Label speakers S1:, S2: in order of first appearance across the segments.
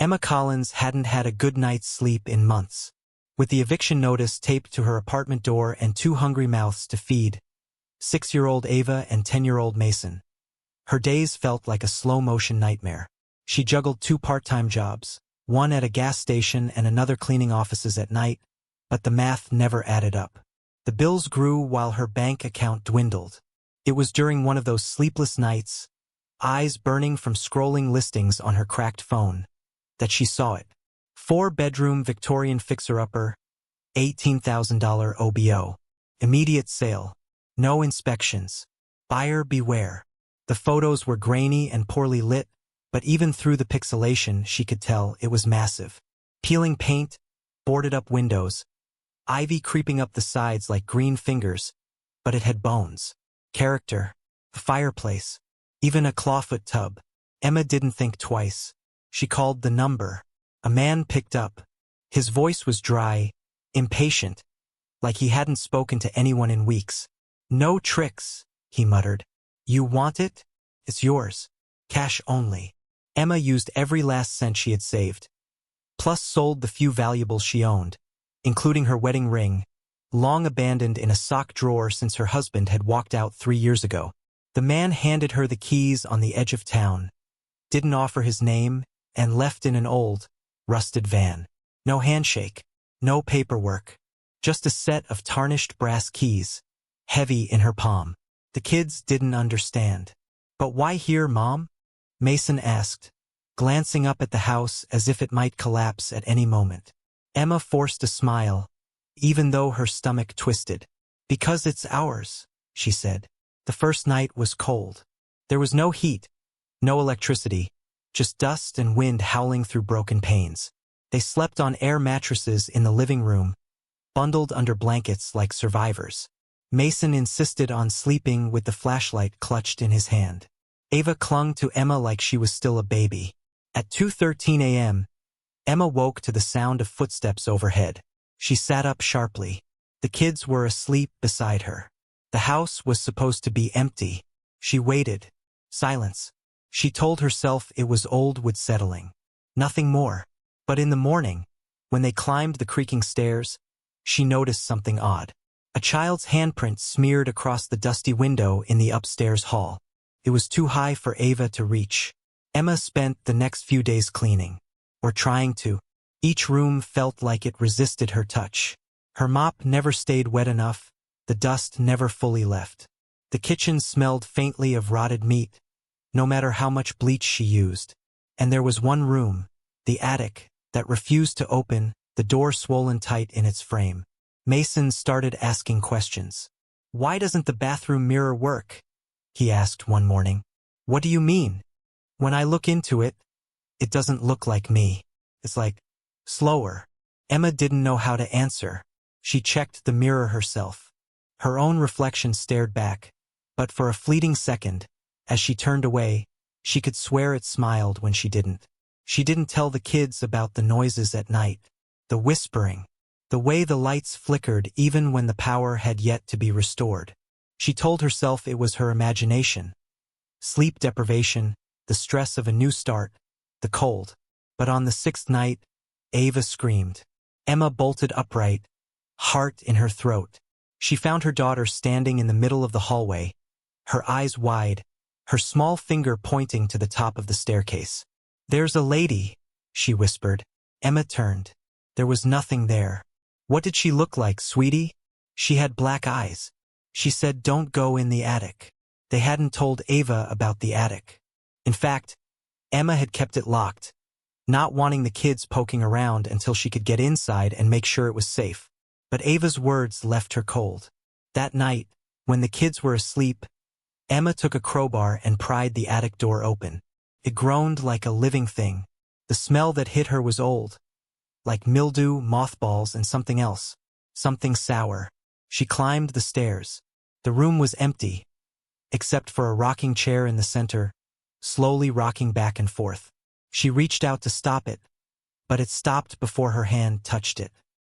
S1: Emma Collins hadn't had a good night's sleep in months. With the eviction notice taped to her apartment door and two hungry mouths to feed, 6-year-old Ava and 10-year-old Mason, her days felt like a slow-motion nightmare. She juggled two part-time jobs, one at a gas station and another cleaning offices at night, but the math never added up. The bills grew while her bank account dwindled. It was during one of those sleepless nights, eyes burning from scrolling listings on her cracked phone, that she saw it. 4-bedroom Victorian fixer-upper, $18,000 OBO. Immediate sale. No inspections. Buyer beware. The photos were grainy and poorly lit, but even through the pixelation she could tell it was massive. Peeling paint, boarded-up windows, ivy creeping up the sides like green fingers, but it had bones. Character. A fireplace. Even a clawfoot tub. Emma didn't think twice. She called the number. A man picked up. His voice was dry, impatient, like he hadn't spoken to anyone in weeks. "No tricks," he muttered. "You want it? It's yours. Cash only." Emma used every last cent she had saved, plus sold the few valuables she owned, including her wedding ring, long abandoned in a sock drawer since her husband had walked out 3 years ago. The man handed her the keys on the edge of town, didn't offer his name, and left in an old, rusted van. No handshake, no paperwork, just a set of tarnished brass keys, heavy in her palm. The kids didn't understand. "But why here, Mom?" Mason asked, glancing up at the house as if it might collapse at any moment. Emma forced a smile, even though her stomach twisted. "Because it's ours," she said. The first night was cold. There was no heat, no electricity, just dust and wind howling through broken panes. They slept on air mattresses in the living room, bundled under blankets like survivors. Mason insisted on sleeping with the flashlight clutched in his hand. Ava clung to Emma like she was still a baby. At 2:13 a.m., Emma woke to the sound of footsteps overhead. She sat up sharply. The kids were asleep beside her. The house was supposed to be empty. She waited. Silence. She told herself it was old wood settling. Nothing more. But in the morning, when they climbed the creaking stairs, she noticed something odd. A child's handprint smeared across the dusty window in the upstairs hall. It was too high for Ava to reach. Emma spent the next few days cleaning, or trying to. Each room felt like it resisted her touch. Her mop never stayed wet enough, the dust never fully left. The kitchen smelled faintly of rotted meat, no matter how much bleach she used. And there was one room, the attic, that refused to open, the door swollen tight in its frame. Mason started asking questions. "Why doesn't the bathroom mirror work?" he asked one morning. "What do you mean? When I look into it, it doesn't look like me. It's like, slower." Emma didn't know how to answer. She checked the mirror herself. Her own reflection stared back, but for a fleeting second, as she turned away, she could swear it smiled when she didn't. She didn't tell the kids about the noises at night, the whispering, the way the lights flickered even when the power had yet to be restored. She told herself it was her imagination. Sleep deprivation, the stress of a new start, the cold. But on the 6th night, Ava screamed. Emma bolted upright, heart in her throat. She found her daughter standing in the middle of the hallway, her eyes wide, her small finger pointing to the top of the staircase. "There's a lady," she whispered. Emma turned. There was nothing there. What did she look like, sweetie? She had black eyes. She said, "Don't go in the attic." They hadn't told Ava about the attic. In fact, Emma had kept it locked, not wanting the kids poking around until she could get inside and make sure it was safe. But Ava's words left her cold. That night, when the kids were asleep, Emma took a crowbar and pried the attic door open. It groaned like a living thing. The smell that hit her was old, like mildew, mothballs, and something else, something sour. She climbed the stairs. The room was empty, except for a rocking chair in the center, slowly rocking back and forth. She reached out to stop it, but it stopped before her hand touched it.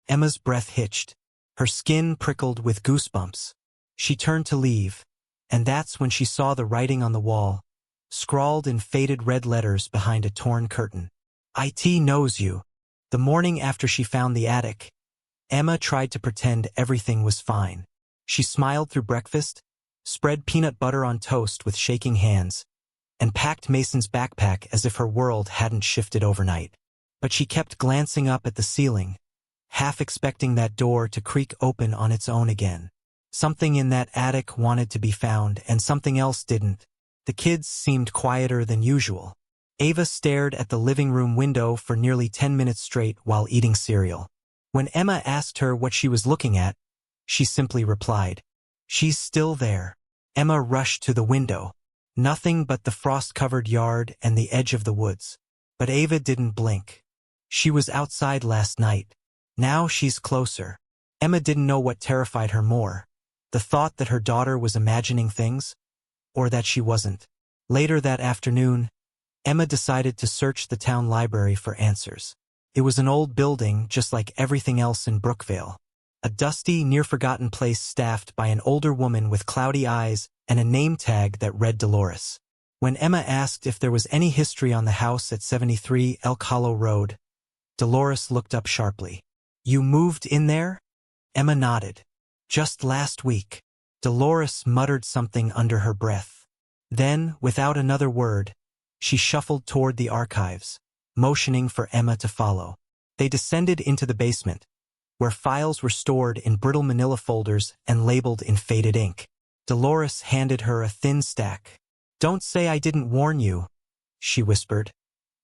S1: Emma's breath hitched. Her skin prickled with goosebumps. She turned to leave, and that's when she saw the writing on the wall, scrawled in faded red letters behind a torn curtain. "It knows you." The morning after she found the attic, Emma tried to pretend everything was fine. She smiled through breakfast, spread peanut butter on toast with shaking hands, and packed Mason's backpack as if her world hadn't shifted overnight. But she kept glancing up at the ceiling, half expecting that door to creak open on its own again. Something in that attic wanted to be found, and something else didn't. The kids seemed quieter than usual. Ava stared at the living room window for nearly 10 minutes straight while eating cereal. When Emma asked her what she was looking at, she simply replied, "She's still there." Emma rushed to the window. Nothing but the frost-covered yard and the edge of the woods. But Ava didn't blink. She was outside last night. Now she's closer. Emma didn't know what terrified her more, the thought that her daughter was imagining things, or that she wasn't. Later that afternoon, Emma decided to search the town library for answers. It was an old building just like everything else in Brookvale. A dusty, near-forgotten place staffed by an older woman with cloudy eyes and a name tag that read Dolores. When Emma asked if there was any history on the house at 73 Elk Hollow Road, Dolores looked up sharply. "You moved in there?" Emma nodded. "Just last week." Dolores muttered something under her breath. Then, without another word, she shuffled toward the archives, motioning for Emma to follow. They descended into the basement, where files were stored in brittle manila folders and labeled in faded ink. Dolores handed her a thin stack. "Don't say I didn't warn you," she whispered,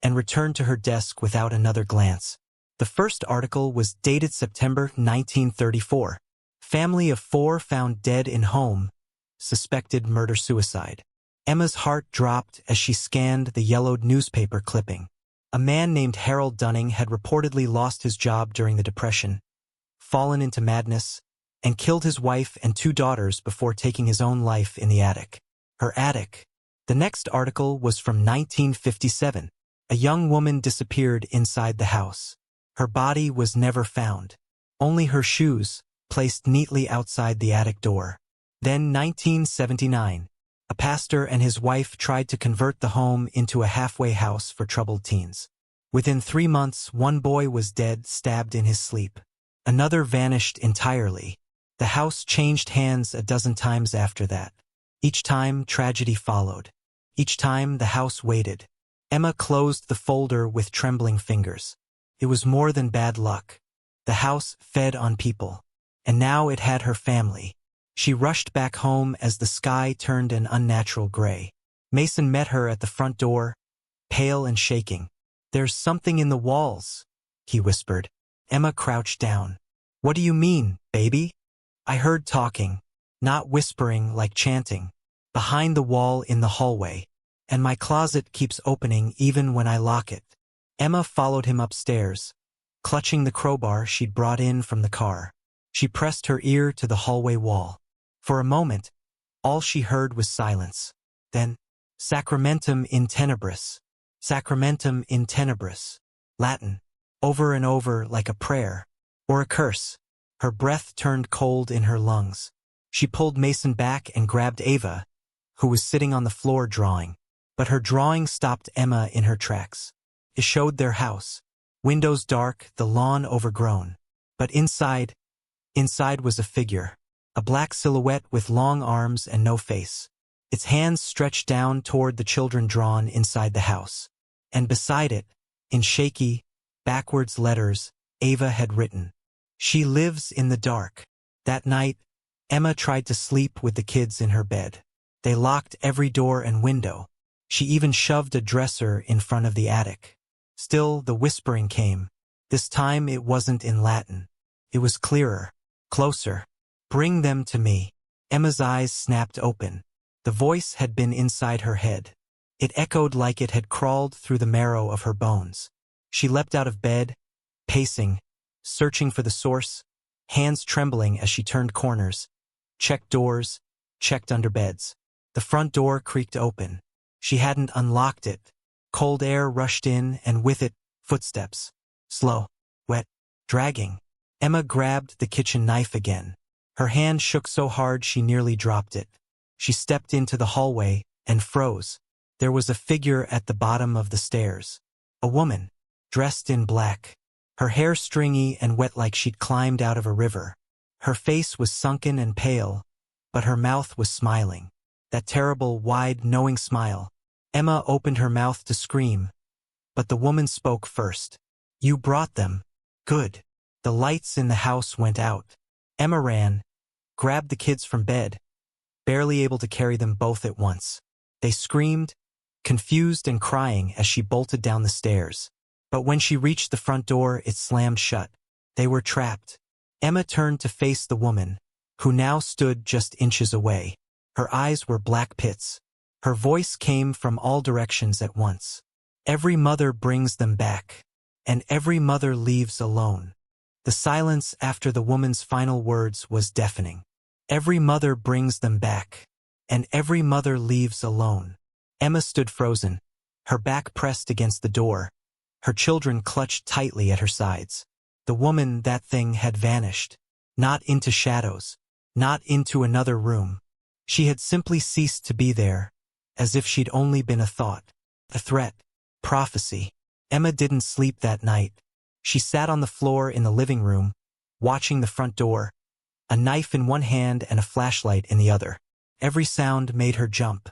S1: and returned to her desk without another glance. The first article was dated September 1934. Family of 4 found dead in home, suspected murder-suicide. Emma's heart dropped as she scanned the yellowed newspaper clipping. A man named Harold Dunning had reportedly lost his job during the Depression, fallen into madness, and killed his wife and 2 daughters before taking his own life in the attic. Her attic. The next article was from 1957. A young woman disappeared inside the house. Her body was never found. Only her shoes, placed neatly outside the attic door. Then 1979. A pastor and his wife tried to convert the home into a halfway house for troubled teens. Within 3 months, one boy was dead, stabbed in his sleep. Another vanished entirely. The house changed hands a dozen times after that. Each time, tragedy followed. Each time, the house waited. Emma closed the folder with trembling fingers. It was more than bad luck. The house fed on people. And now it had her family. She rushed back home as the sky turned an unnatural gray. Mason met her at the front door, pale and shaking. "There's something in the walls," he whispered. Emma crouched down. "What do you mean, baby?" "I heard talking, not whispering like chanting, behind the wall in the hallway, and my closet keeps opening even when I lock it." Emma followed him upstairs, clutching the crowbar she'd brought in from the car. She pressed her ear to the hallway wall. For a moment, all she heard was silence. Then, "Sacramentum in tenebris, Sacramentum in tenebris," Latin, over and over like a prayer, or a curse. Her breath turned cold in her lungs. She pulled Mason back and grabbed Ava, who was sitting on the floor drawing. But her drawing stopped Emma in her tracks. It showed their house. Windows dark, the lawn overgrown. But inside was a figure. A black silhouette with long arms and no face. Its hands stretched down toward the children drawn inside the house. And beside it, in shaky, backwards letters, Ava had written, "She lives in the dark." That night, Emma tried to sleep with the kids in her bed. They locked every door and window. She even shoved a dresser in front of the attic. Still, the whispering came. This time it wasn't in Latin. It was clearer, closer. "Bring them to me." Emma's eyes snapped open. The voice had been inside her head. It echoed like it had crawled through the marrow of her bones. She leapt out of bed, pacing, searching for the source, hands trembling as she turned corners, checked doors, checked under beds. The front door creaked open. She hadn't unlocked it. Cold air rushed in, and with it, footsteps. Slow, wet, dragging. Emma grabbed the kitchen knife again. Her hand shook so hard she nearly dropped it. She stepped into the hallway and froze. There was a figure at the bottom of the stairs. A woman. dressed in black. Her hair stringy and wet like she'd climbed out of a river. Her face was sunken and pale, but her mouth was smiling. That terrible, wide, knowing smile. Emma opened her mouth to scream, but the woman spoke first. "You brought them. Good." The lights in the house went out. Emma ran, grabbed the kids from bed, barely able to carry them both at once. They screamed, confused and crying as she bolted down the stairs. But when she reached the front door, it slammed shut. They were trapped. Emma turned to face the woman, who now stood just inches away. Her eyes were black pits. Her voice came from all directions at once. "Every mother brings them back, and every mother leaves alone." The silence after the woman's final words was deafening. "Every mother brings them back, and every mother leaves alone." Emma stood frozen, her back pressed against the door, her children clutched tightly at her sides. The woman, that thing, had vanished. Not into shadows, not into another room. She had simply ceased to be there, as if she'd only been a thought, a threat, prophecy. Emma didn't sleep that night. She sat on the floor in the living room, watching the front door, a knife in one hand and a flashlight in the other. Every sound made her jump.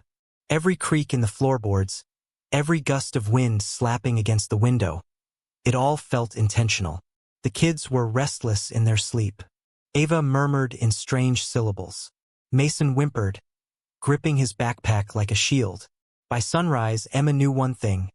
S1: Every creak in the floorboards, every gust of wind slapping against the window. It all felt intentional. The kids were restless in their sleep. Ava murmured in strange syllables. Mason whimpered, gripping his backpack like a shield. By sunrise, Emma knew one thing.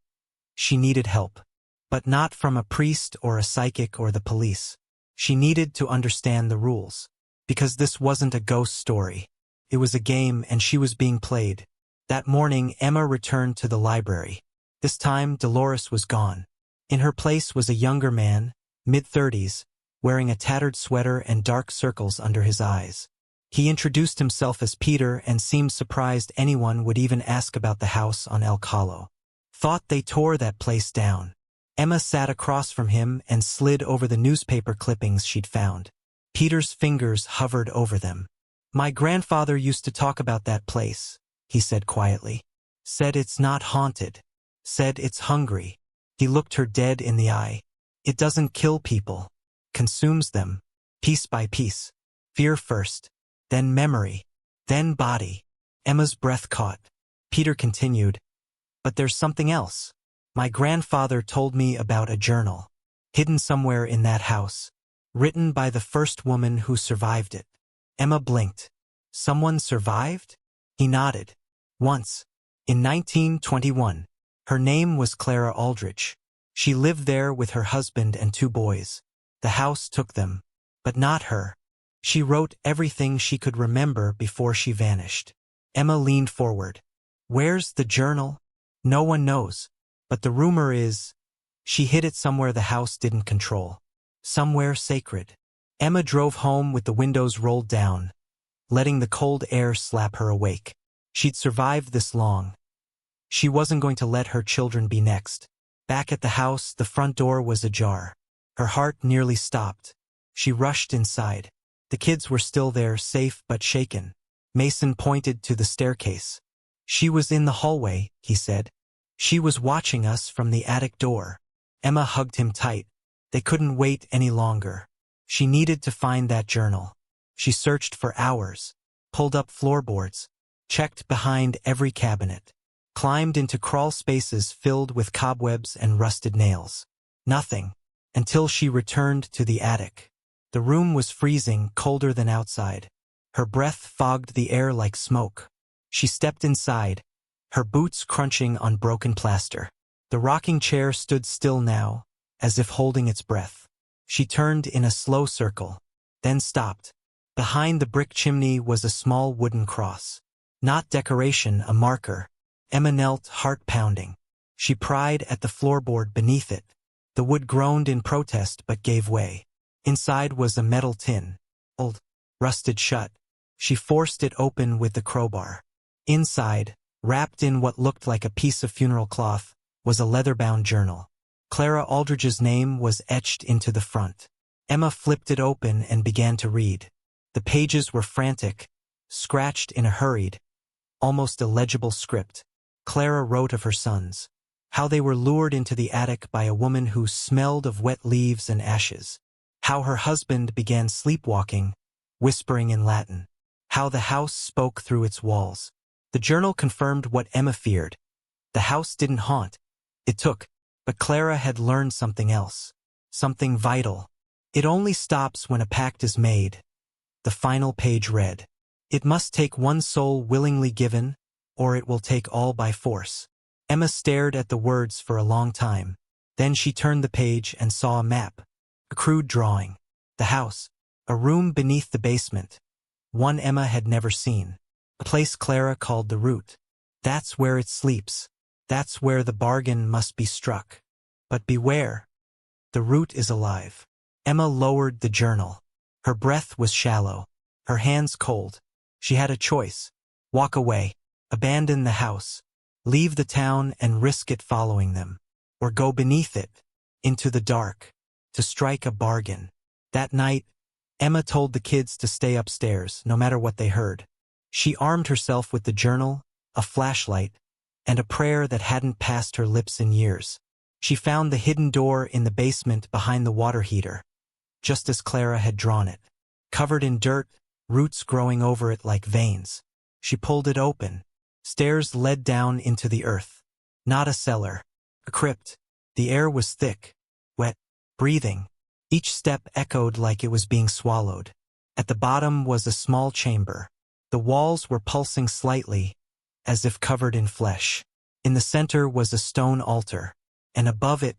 S1: She needed help. But not from a priest or a psychic or the police. She needed to understand the rules. Because this wasn't a ghost story. It was a game, and she was being played. That morning, Emma returned to the library. This time, Dolores was gone. In her place was a younger man, mid-30s, wearing a tattered sweater and dark circles under his eyes. He introduced himself as Peter and seemed surprised anyone would even ask about the house on Elk Hollow. Thought they tore that place down. Emma sat across from him and slid over the newspaper clippings she'd found. Peter's fingers hovered over them. "My grandfather used to talk about that place," he said quietly. "Said it's not haunted. Said it's hungry." He looked her dead in the eye. "It doesn't kill people. Consumes them, piece by piece. Fear first, then memory, then body." Emma's breath caught. Peter continued, "But there's something else. My grandfather told me about a journal, hidden somewhere in that house, written by the first woman who survived it." Emma blinked. "Someone survived?" He nodded. "Once. In 1921. Her name was Clara Aldrich. She lived there with her husband and 2 boys. The house took them, but not her. She wrote everything she could remember before she vanished." Emma leaned forward. "Where's the journal?" "No one knows. But the rumor is, she hid it somewhere the house didn't control. Somewhere sacred." Emma drove home with the windows rolled down, letting the cold air slap her awake. She'd survived this long. She wasn't going to let her children be next. Back at the house, the front door was ajar. Her heart nearly stopped. She rushed inside. The kids were still there, safe but shaken. Mason pointed to the staircase. "She was in the hallway," he said. "She was watching us from the attic door." Emma hugged him tight. They couldn't wait any longer. She needed to find that journal. She searched for hours, pulled up floorboards, checked behind every cabinet, climbed into crawl spaces filled with cobwebs and rusted nails. Nothing, until she returned to the attic. The room was freezing, colder than outside. Her breath fogged the air like smoke. She stepped inside, her boots crunching on broken plaster. The rocking chair stood still now, as if holding its breath. She turned in a slow circle, then stopped. Behind the brick chimney was a small wooden cross. Not decoration, a marker. Emma knelt, heart pounding. She pried at the floorboard beneath it. The wood groaned in protest but gave way. Inside was a metal tin, old, rusted shut. She forced it open with the crowbar. Inside, wrapped in what looked like a piece of funeral cloth, was a leather-bound journal. Clara Aldrich's name was etched into the front. Emma flipped it open and began to read. The pages were frantic, scratched in a hurried, almost illegible script. Clara wrote of her sons, How they were lured into the attic by a woman who smelled of wet leaves and ashes. How her husband began sleepwalking, whispering in Latin. How the house spoke through its walls. The journal confirmed what Emma feared. The house didn't haunt. It took. But Clara had learned something else. Something vital. It only stops when a pact is made. The final page read. It must take one soul willingly given, or it will take all by force. Emma stared at the words for a long time. Then she turned the page and saw a map. A crude drawing. The house. A room beneath the basement. One Emma had never seen. A place Clara called the Root. That's where it sleeps. That's where the bargain must be struck. But beware. The Root is alive. Emma lowered the journal. Her breath was shallow. Her hands cold. She had a choice. Walk away. Abandon the house. Leave the town and risk it following them. Or go beneath it. Into the dark. To strike a bargain. That night, Emma told the kids to stay upstairs, no matter what they heard. She armed herself with the journal, a flashlight, and a prayer that hadn't passed her lips in years. She found the hidden door in the basement behind the water heater, just as Clara had drawn it. Covered in dirt, roots growing over it like veins. She pulled it open. Stairs led down into the earth. Not a cellar. A crypt. The air was thick, wet, breathing. Each step echoed like it was being swallowed. At the bottom was a small chamber. The walls were pulsing slightly, as if covered in flesh. In the center was a stone altar, and above it,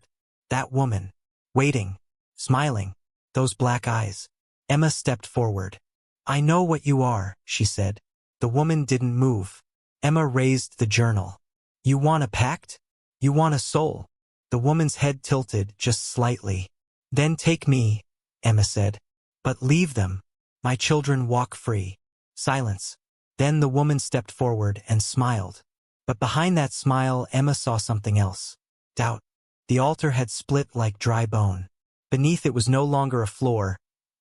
S1: that woman, waiting, smiling, those black eyes. Emma stepped forward. I know what you are, she said. The woman didn't move. Emma raised the journal. You want a pact? You want a soul? The woman's head tilted just slightly. Then take me, Emma said. But leave them. My children walk free. Silence. Then the woman stepped forward and smiled. But behind that smile, Emma saw something else. Doubt. The altar had split like dry bone. Beneath it was no longer a floor,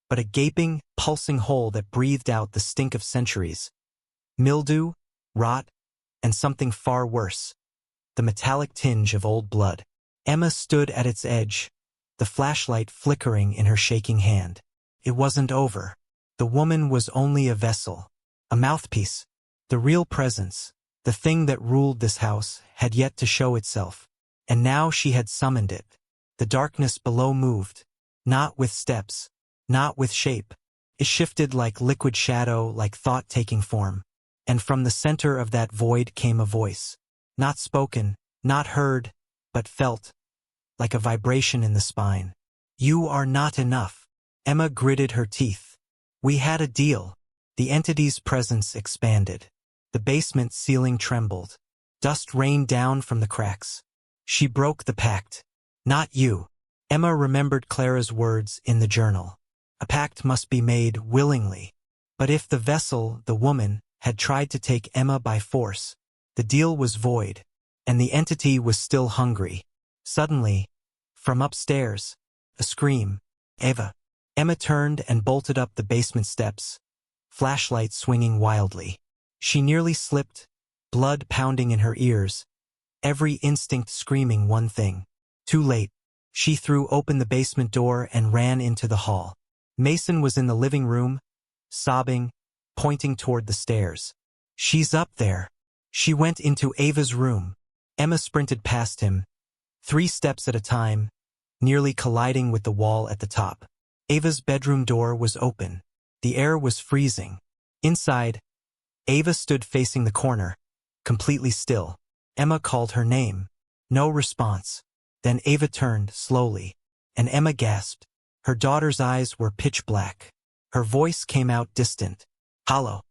S1: but a gaping, pulsing hole that breathed out the stink of centuries. Mildew, rot, and something far worse. The metallic tinge of old blood. Emma stood at its edge, the flashlight flickering in her shaking hand. It wasn't over. The woman was only a vessel, a mouthpiece. The real presence, the thing that ruled this house, had yet to show itself. And now she had summoned it. The darkness below moved, not with steps, not with shape. It shifted like liquid shadow, like thought taking form. And from the center of that void came a voice. Not spoken, not heard, but felt, like a vibration in the spine. You are not enough. Emma gritted her teeth. We had a deal. The entity's presence expanded. The basement ceiling trembled. Dust rained down from the cracks. She broke the pact. Not you. Emma remembered Clara's words in the journal. A pact must be made willingly. But if the vessel, the woman, had tried to take Emma by force, the deal was void, and the entity was still hungry. Suddenly, from upstairs, a scream. Eva. Emma turned and bolted up the basement steps, flashlight swinging wildly. She nearly slipped, blood pounding in her ears, every instinct screaming one thing. Too late. She threw open the basement door and ran into the hall. Mason was in the living room, sobbing, pointing toward the stairs. She's up there. She went into Ava's room. Emma sprinted past him, 3 steps at a time, nearly colliding with the wall at the top. Ava's bedroom door was open. The air was freezing. Inside, Ava stood facing the corner, completely still. Emma called her name. No response. Then Ava turned slowly, and Emma gasped. Her daughter's eyes were pitch black. Her voice came out distant, hollow.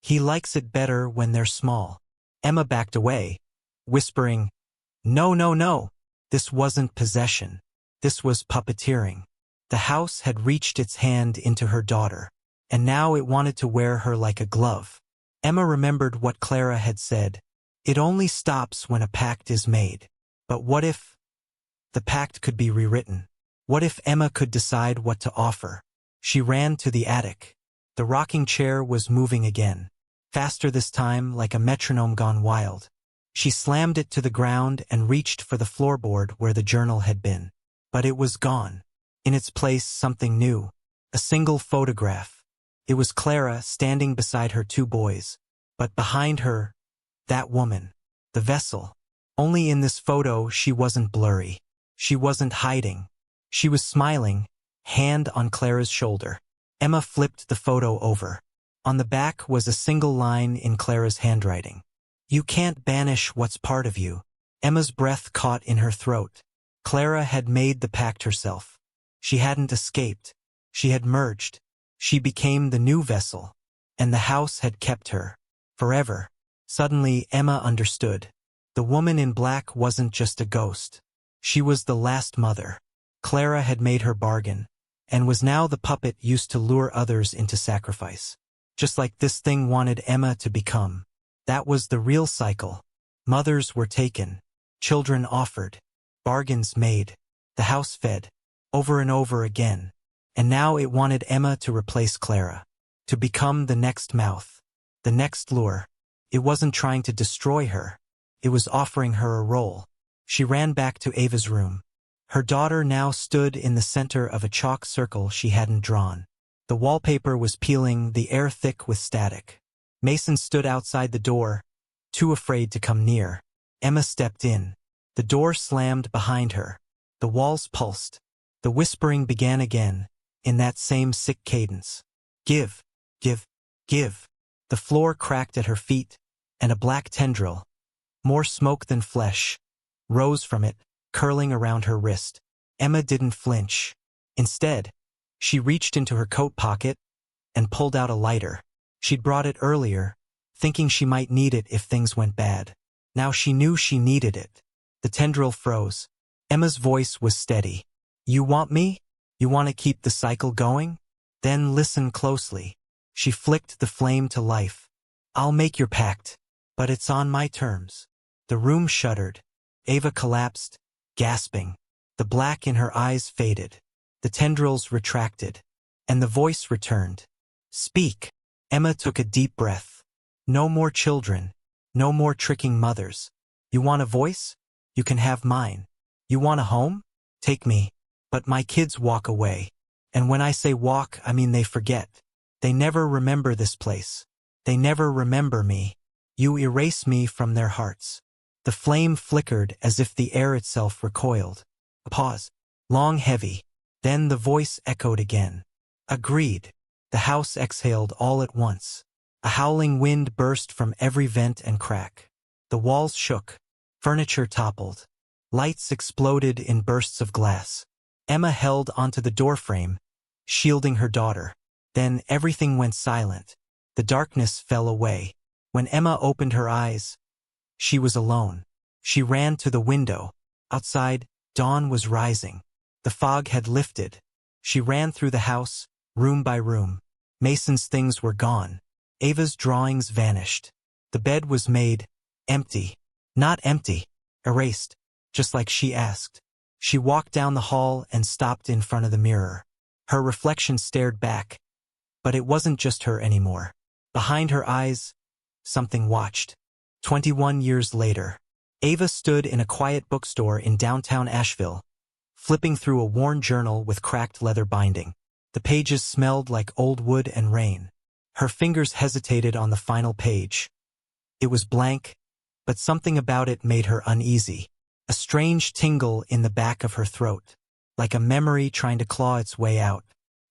S1: He likes it better when they're small. Emma backed away, whispering, No, no, no. This wasn't possession. This was puppeteering. The house had reached its hand into her daughter, and now it wanted to wear her like a glove. Emma remembered what Clara had said. It only stops when a pact is made. But what if the pact could be rewritten? What if Emma could decide what to offer? She ran to the attic. The rocking chair was moving again. Faster this time, like a metronome gone wild. She slammed it to the ground and reached for the floorboard where the journal had been. But it was gone. In its place, something new. A single photograph. It was Clara standing beside her two boys. But behind her, that woman. The vessel. Only in this photo she wasn't blurry. She wasn't hiding. She was smiling, hand on Clara's shoulder. Emma flipped the photo over. On the back was a single line in Clara's handwriting. "You can't banish what's part of you." Emma's breath caught in her throat. Clara had made the pact herself. She hadn't escaped. She had merged. She became the new vessel. And the house had kept her. Forever. Suddenly, Emma understood. The woman in black wasn't just a ghost. She was the last mother. Clara had made her bargain, and was now the puppet used to lure others into sacrifice. Just like this thing wanted Emma to become. That was the real cycle. Mothers were taken. Children offered. Bargains made. The house fed. Over and over again. And now it wanted Emma to replace Clara. To become the next mouth. The next lure. It wasn't trying to destroy her. It was offering her a role. She ran back to Ava's room. Her daughter now stood in the center of a chalk circle she hadn't drawn. The wallpaper was peeling, the air thick with static. Mason stood outside the door, too afraid to come near. Emma stepped in. The door slammed behind her. The walls pulsed. The whispering began again, in that same sick cadence. "Give, give, give." The floor cracked at her feet, and a black tendril, more smoke than flesh, rose from it, curling around her wrist. Emma didn't flinch. Instead, she reached into her coat pocket and pulled out a lighter. She'd brought it earlier, thinking she might need it if things went bad. Now she knew she needed it. The tendril froze. Emma's voice was steady. "You want me? You want to keep the cycle going? Then listen closely." She flicked the flame to life. "I'll make your pact, but it's on my terms." The room shuddered. Ava collapsed, gasping. The black in her eyes faded. The tendrils retracted. And the voice returned. "Speak." Emma took a deep breath. "No more children. No more tricking mothers. You want a voice? You can have mine. You want a home? Take me. But my kids walk away. And when I say walk, I mean they forget. They never remember this place. They never remember me. You erase me from their hearts." The flame flickered as if the air itself recoiled. A pause. Long, heavy. Then the voice echoed again. "Agreed." The house exhaled all at once. A howling wind burst from every vent and crack. The walls shook. Furniture toppled. Lights exploded in bursts of glass. Emma held onto the doorframe, shielding her daughter. Then everything went silent. The darkness fell away. When Emma opened her eyes, she was alone. She ran to the window. Outside, dawn was rising. The fog had lifted. She ran through the house, room by room. Mason's things were gone. Ava's drawings vanished. The bed was made empty. Not empty. Erased. Just like she asked. She walked down the hall and stopped in front of the mirror. Her reflection stared back. But it wasn't just her anymore. Behind her eyes, something watched. 21 years later, Ava stood in a quiet bookstore in downtown Asheville, flipping through a worn journal with cracked leather binding. The pages smelled like old wood and rain. Her fingers hesitated on the final page. It was blank, but something about it made her uneasy. A strange tingle in the back of her throat, like a memory trying to claw its way out.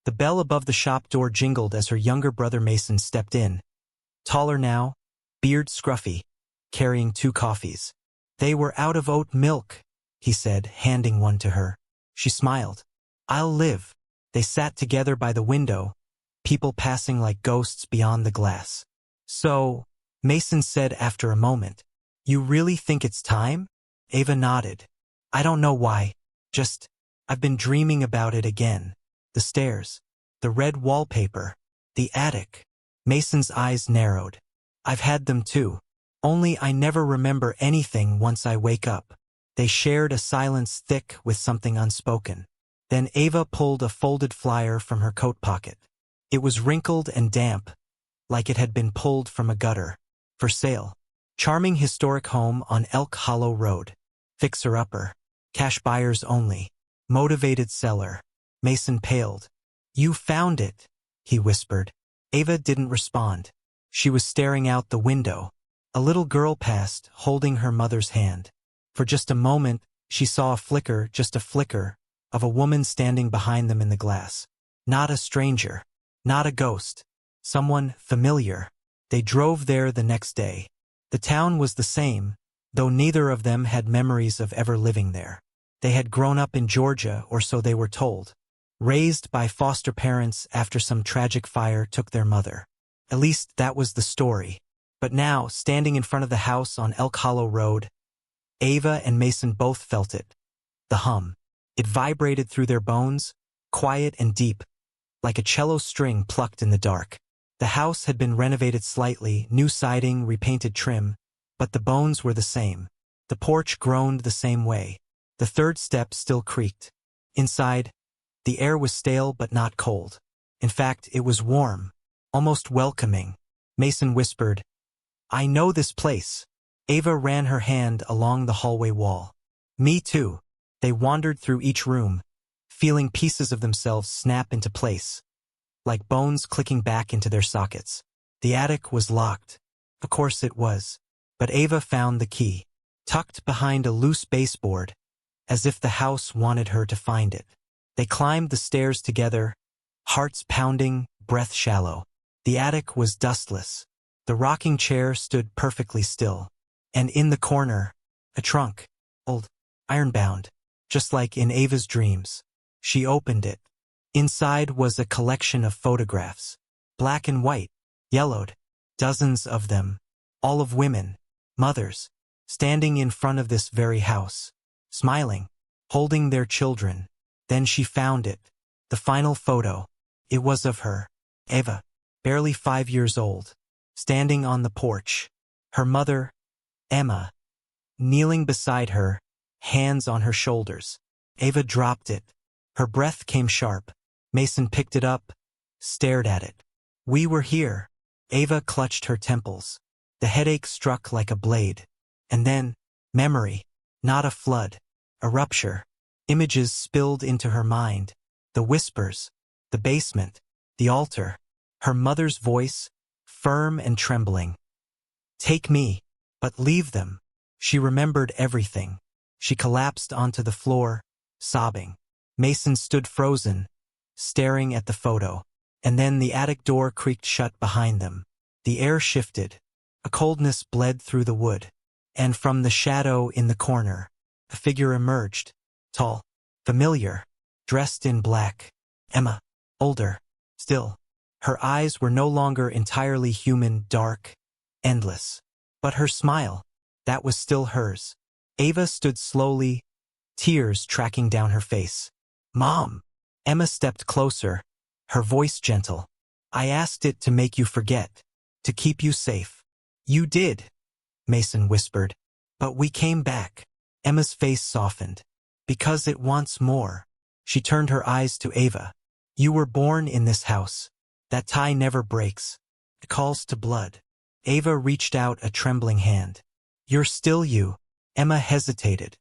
S1: The bell above the shop door jingled as her younger brother Mason stepped in. Taller now, beard scruffy, carrying 2 coffees. "They were out of oat milk," he said, handing one to her. She smiled. "I'll live." They sat together by the window, people passing like ghosts beyond the glass. "So," Mason said after a moment, "you really think it's time?" Ava nodded. "I don't know why. I've been dreaming about it again. The stairs. The red wallpaper. The attic." Mason's eyes narrowed. "I've had them too. Only I never remember anything once I wake up." They shared a silence thick with something unspoken. Then Ava pulled a folded flyer from her coat pocket. It was wrinkled and damp, like it had been pulled from a gutter. "For sale." Charming historic home on Elk Hollow Road. Fixer-upper. Cash buyers only. Motivated seller. Mason paled. You found it, he whispered. Ava didn't respond. She was staring out the window. A little girl passed, holding her mother's hand. For just a moment, she saw a flicker, just a flicker, of a woman standing behind them in the glass. Not a stranger. Not a ghost. Someone familiar. They drove there the next day. The town was the same, though neither of them had memories of ever living there. They had grown up in Georgia, or so they were told. Raised by foster parents after some tragic fire took their mother. At least that was the story. But now, standing in front of the house on Elk Hollow Road, Ava and Mason both felt it. The hum. It vibrated through their bones, quiet and deep, like a cello string plucked in the dark. The house had been renovated slightly, new siding, repainted trim, but the bones were the same. The porch groaned the same way. The third step still creaked. Inside, the air was stale but not cold. In fact, it was warm, almost welcoming. Mason whispered, I know this place. Ava ran her hand along the hallway wall. Me too. They wandered through each room, feeling pieces of themselves snap into place, like bones clicking back into their sockets. The attic was locked. Of course it was. But Ava found the key, tucked behind a loose baseboard, as if the house wanted her to find it. They climbed the stairs together, hearts pounding, breath shallow. The attic was dustless. The rocking chair stood perfectly still. And in the corner, a trunk, old, ironbound, just like in Ava's dreams. She opened it. Inside was a collection of photographs. Black and white, yellowed, dozens of them, all of women, mothers, standing in front of this very house, smiling, holding their children. Then she found it. The final photo. It was of her, Ava, barely 5 years old, standing on the porch. Her mother, Emma, kneeling beside her, hands on her shoulders. Ava dropped it. Her breath came sharp. Mason picked it up, stared at it. We were here. Ava clutched her temples. The headache struck like a blade. And then, memory. Not a flood. A rupture. Images spilled into her mind. The whispers. The basement. The altar. Her mother's voice, firm and trembling. Take me, but leave them. She remembered everything. She collapsed onto the floor, sobbing. Mason stood frozen, staring at the photo. And then the attic door creaked shut behind them. The air shifted. A coldness bled through the wood. And from the shadow in the corner, a figure emerged. Tall, familiar, dressed in black. Emma, older, still. Her eyes were no longer entirely human, dark, endless. But her smile, that was still hers. Ava stood slowly, tears tracking down her face. Mom! Emma stepped closer, her voice gentle. I asked it to make you forget, to keep you safe. You did, Mason whispered. But we came back. Emma's face softened. Because it wants more. She turned her eyes to Ava. You were born in this house. That tie never breaks. It calls to blood. Ava reached out a trembling hand. You're still you. Emma hesitated.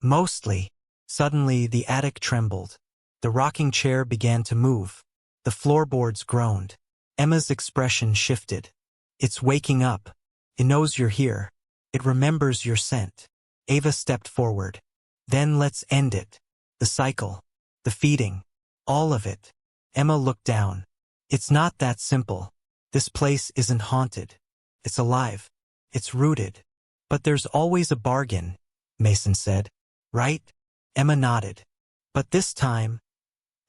S1: Mostly. Suddenly the attic trembled. The rocking chair began to move. The floorboards groaned. Emma's expression shifted. It's waking up. It knows you're here. It remembers your scent. Ava stepped forward. Then let's end it. The cycle. The feeding. All of it. Emma looked down. It's not that simple. This place isn't haunted. It's alive. It's rooted. But there's always a bargain, Mason said. Right? Emma nodded. But this time,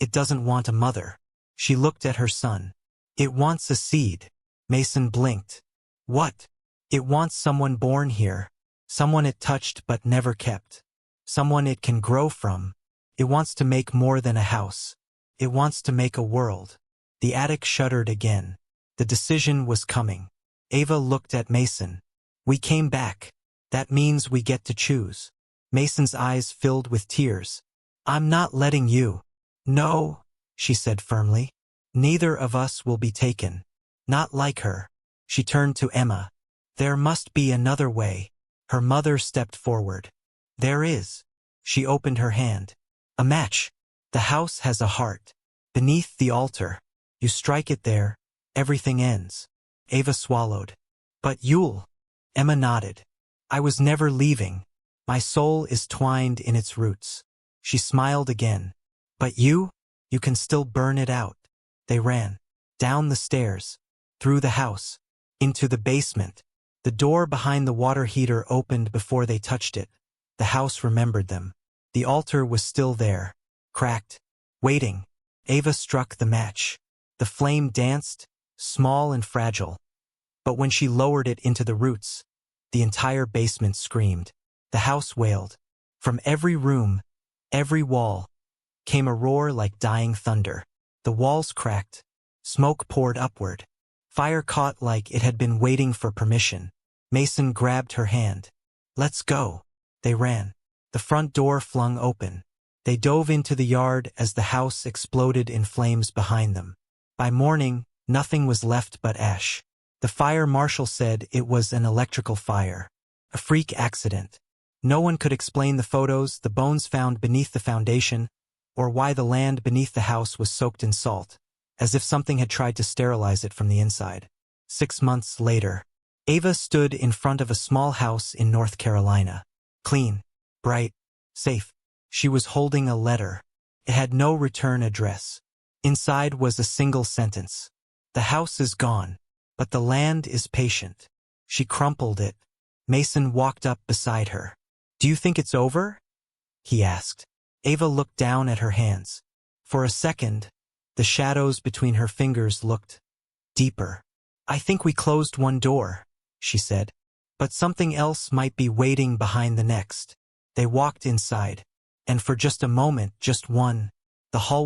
S1: it doesn't want a mother. She looked at her son. It wants a seed. Mason blinked. What? It wants someone born here. Someone it touched but never kept. Someone it can grow from. It wants to make more than a house. It wants to make a world. The attic shuddered again. The decision was coming. Ava looked at Mason. We came back. That means we get to choose. Mason's eyes filled with tears. I'm not letting you. No, she said firmly. Neither of us will be taken. Not like her. She turned to Emma. There must be another way. Her mother stepped forward. There is. She opened her hand. A match. The house has a heart. Beneath the altar. You strike it there, everything ends. Ava swallowed. But Yule. Emma nodded. I was never leaving. My soul is twined in its roots. She smiled again. But you can still burn it out. They ran. Down the stairs. Through the house. Into the basement. The door behind the water heater opened before they touched it. The house remembered them. The altar was still there. Cracked. Waiting. Ava struck the match. The flame danced, small and fragile. But when she lowered it into the roots, the entire basement screamed. The house wailed. From every room, every wall, came a roar like dying thunder. The walls cracked. Smoke poured upward. Fire caught like it had been waiting for permission. Mason grabbed her hand. Let's go. They ran. The front door flung open. They dove into the yard as the house exploded in flames behind them. By morning, nothing was left but ash. The fire marshal said it was an electrical fire. A freak accident. No one could explain the photos, the bones found beneath the foundation, or why the land beneath the house was soaked in salt, as if something had tried to sterilize it from the inside. 6 months later, Ava stood in front of a small house in North Carolina. Clean, bright, safe. She was holding a letter. It had no return address. Inside was a single sentence. The house is gone, but the land is patient. She crumpled it. Mason walked up beside her. Do you think it's over? He asked. Ava looked down at her hands. For a second, the shadows between her fingers looked deeper. I think we closed one door, she said. But something else might be waiting behind the next. They walked inside. And for just a moment, just one, the hallway